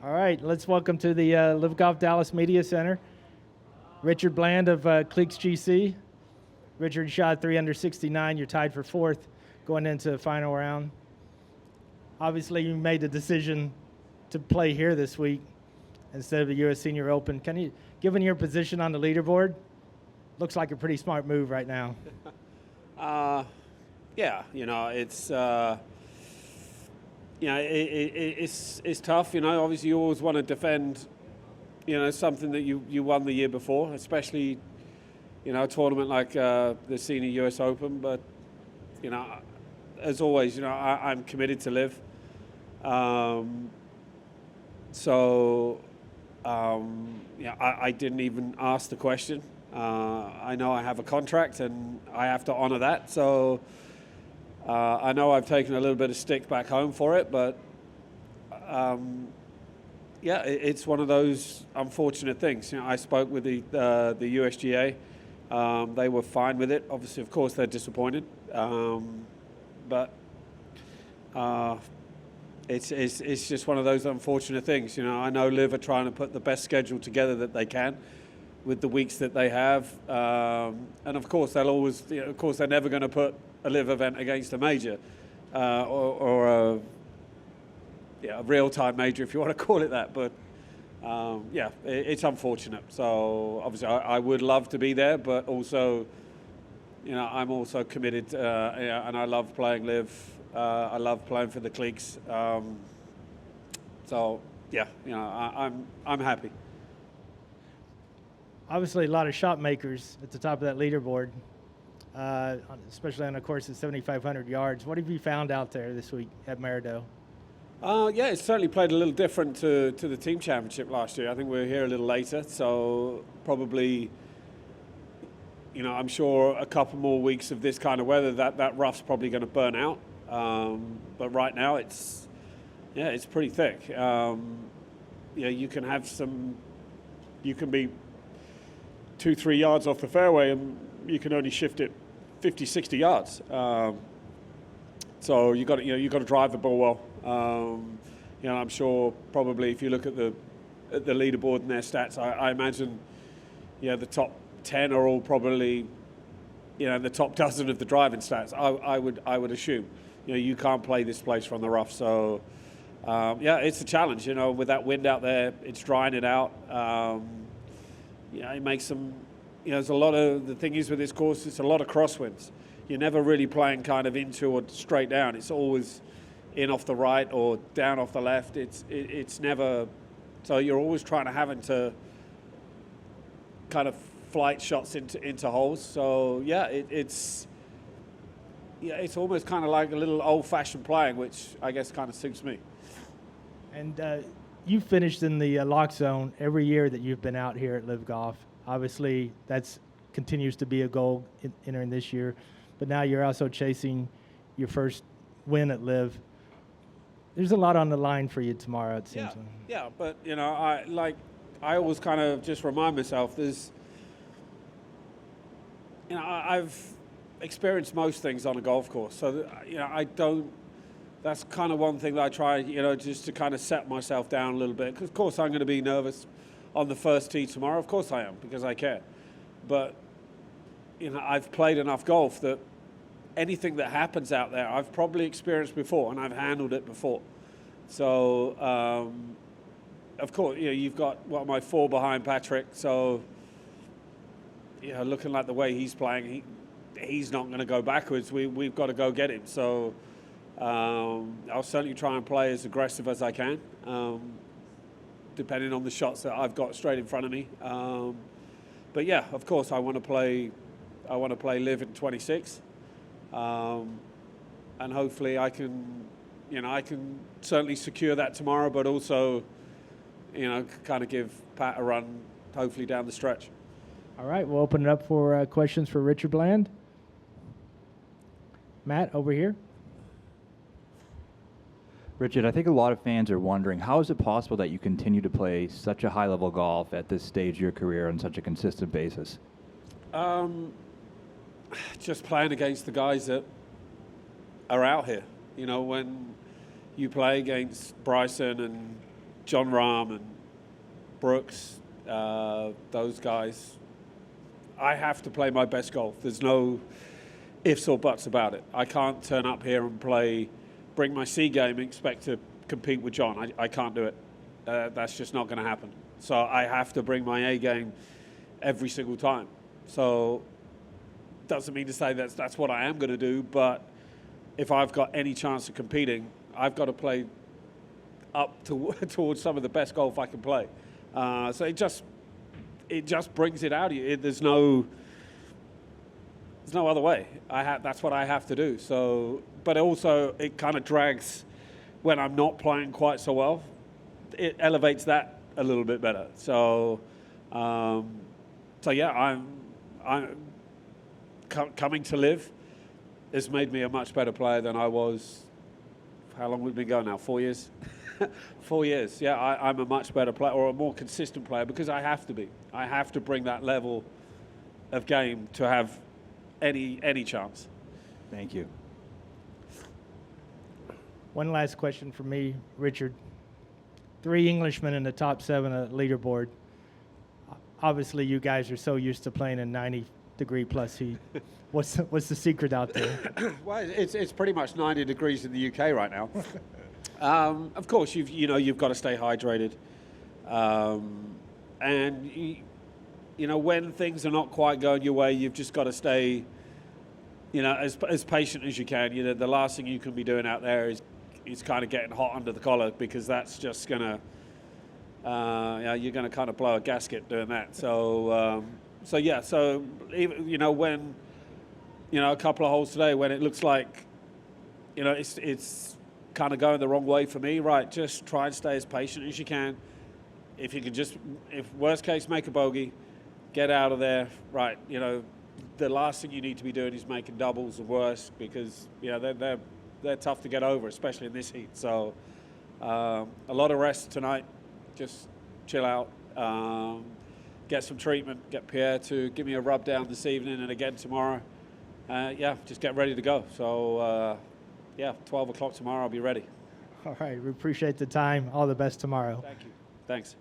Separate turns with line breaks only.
All right, let's welcome to the LIV Golf Dallas Media Center, Richard Bland of Cleeks GC. Richard, you shot 3 under 69. You're tied for 4th going into the final round. Obviously, you made the decision to play here this week instead of the U.S. Senior Open. Can you, given your position on the leaderboard, looks like a pretty smart move right now.
Yeah, you know, it's it's tough. You know, obviously you always want to defend, you know, something that you won the year before, especially, you know, a tournament like the Senior U.S. Open. But, you know, as always, you know, I'm committed to LIV. Yeah, I didn't even ask the question. I know I have a contract and I have to honor that. So I know I've taken a little bit of stick back home for it, but yeah, it's one of those unfortunate things. You know, I spoke with the USGA. They were fine with it. Obviously, of course, they're disappointed, but it's just one of those unfortunate things. You know, I know LIV are trying to put the best schedule together that they can with the weeks that they have, and of course they'll always, you know, of course they're never going to put a LIV event against a major or a real-time major, if you want to call it that. But yeah, it's unfortunate. So obviously I would love to be there, but also, you know, I'm also committed, yeah, and I love playing LIV. I love playing for the Cleeks. So yeah, you know, I'm happy.
Obviously, a lot of shot makers at the top of that leaderboard, especially on a course at 7,500 yards. What have you found out there this week at Maridoe?
Yeah, it certainly played a little different to the team championship last year. I think we were here a little later, so probably, you know, I'm sure a couple more weeks of this kind of weather, that rough's probably going to burn out. But right now, it's pretty thick. Yeah, you can have you can be 2-3 yards off the fairway and you can only shift it 50-60 yards. So you got to drive the ball well. You know, I'm sure probably if you look at the leaderboard and their stats, I imagine, you know, the top 10 are all probably, you know, the top dozen of the driving stats. I would assume, you know, you can't play this place from the rough. So yeah, it's a challenge. You know, with that wind out there, it's drying it out. You know, it makes some, you know, there's a lot of, the thing is with this course, it's a lot of crosswinds. You're never really playing kind of into or straight down. It's always in off the right or down off the left. It's never, so you're always having to kind of flight shots into holes. So yeah, it's almost kind of like a little old-fashioned playing, which I guess kind of suits me.
And you finished in the lock zone every year that you've been out here at LIV Golf. Obviously, that continues to be a goal entering this year. But now you're also chasing your first win at LIV. There's a lot on the line for you tomorrow, it seems.
Yeah, but, you know, I always kind of just remind myself, there's, you know, I've experienced most things on a golf course. So, you know, that's kind of one thing that I try, you know, just to kind of set myself down a little bit. Because, of course, I'm going to be nervous on the first tee tomorrow. Of course I am, because I care. But, you know, I've played enough golf that anything that happens out there, I've probably experienced before, and I've handled it before. So, of course, you know, you've got, my 4 behind Patrick. So, you know, looking like the way he's playing, he's not going to go backwards. We've got to go get him. So, I'll certainly try and play as aggressive as I can, depending on the shots that I've got straight in front of me. But yeah, of course, I want to play LIV in 26, and hopefully I can certainly secure that tomorrow. But also, you know, kind of give Pat a run, hopefully down the stretch.
All right, we'll open it up for questions for Richard Bland. Matt, over here.
Richard, I think a lot of fans are wondering, how is it possible that you continue to play such a high-level golf at this stage of your career on such a consistent basis?
Just playing against the guys that are out here. You know, when you play against Bryson and John Rahm and Brooks, those guys, I have to play my best golf. There's no ifs or buts about it. I can't turn up here and bring my C game and expect to compete with John. I can't do it. That's just not going to happen. So I have to bring my A game every single time. So doesn't mean to say that's what I am going to do, but if I've got any chance of competing, I've got to play up towards some of the best golf I can play. So it just brings it out of you. There's no other way. That's what I have to do. So, but also it kind of drags when I'm not playing quite so well. It elevates that a little bit better. So, yeah, I'm coming to LIV has made me a much better player than I was. How long we've been going now? 4 years. 4 years. Yeah, I'm a much better player, or a more consistent player, because I have to be. I have to bring that level of game to have any chance.
Thank you.
One last question for me, Richard. 3 Englishmen in the top 7 at leaderboard. Obviously, you guys are so used to playing in 90-degree plus heat. What's the secret out there?
Well, it's pretty much 90 degrees in the UK right now. Of course, you've got to stay hydrated, and when things are not quite going your way, you've just got to stay, as patient as you can. The last thing you can be doing out there is kind of getting hot under the collar, because that's just gonna, you're gonna kind of blow a gasket doing that. So even when a couple of holes today, when it looks like it's kind of going the wrong way for me, right, just try and stay as patient as you can. If you can if worst case, make a bogey, get out of there, right. The last thing you need to be doing is making doubles or worse, because they're tough to get over, especially in this heat. So a lot of rest tonight, just chill out, get some treatment, get Pierre to give me a rub down this evening and again tomorrow. Just get ready to go. So 12 o'clock tomorrow, I'll be ready.
All right, we appreciate the time. All the best tomorrow.
Thank you. Thanks.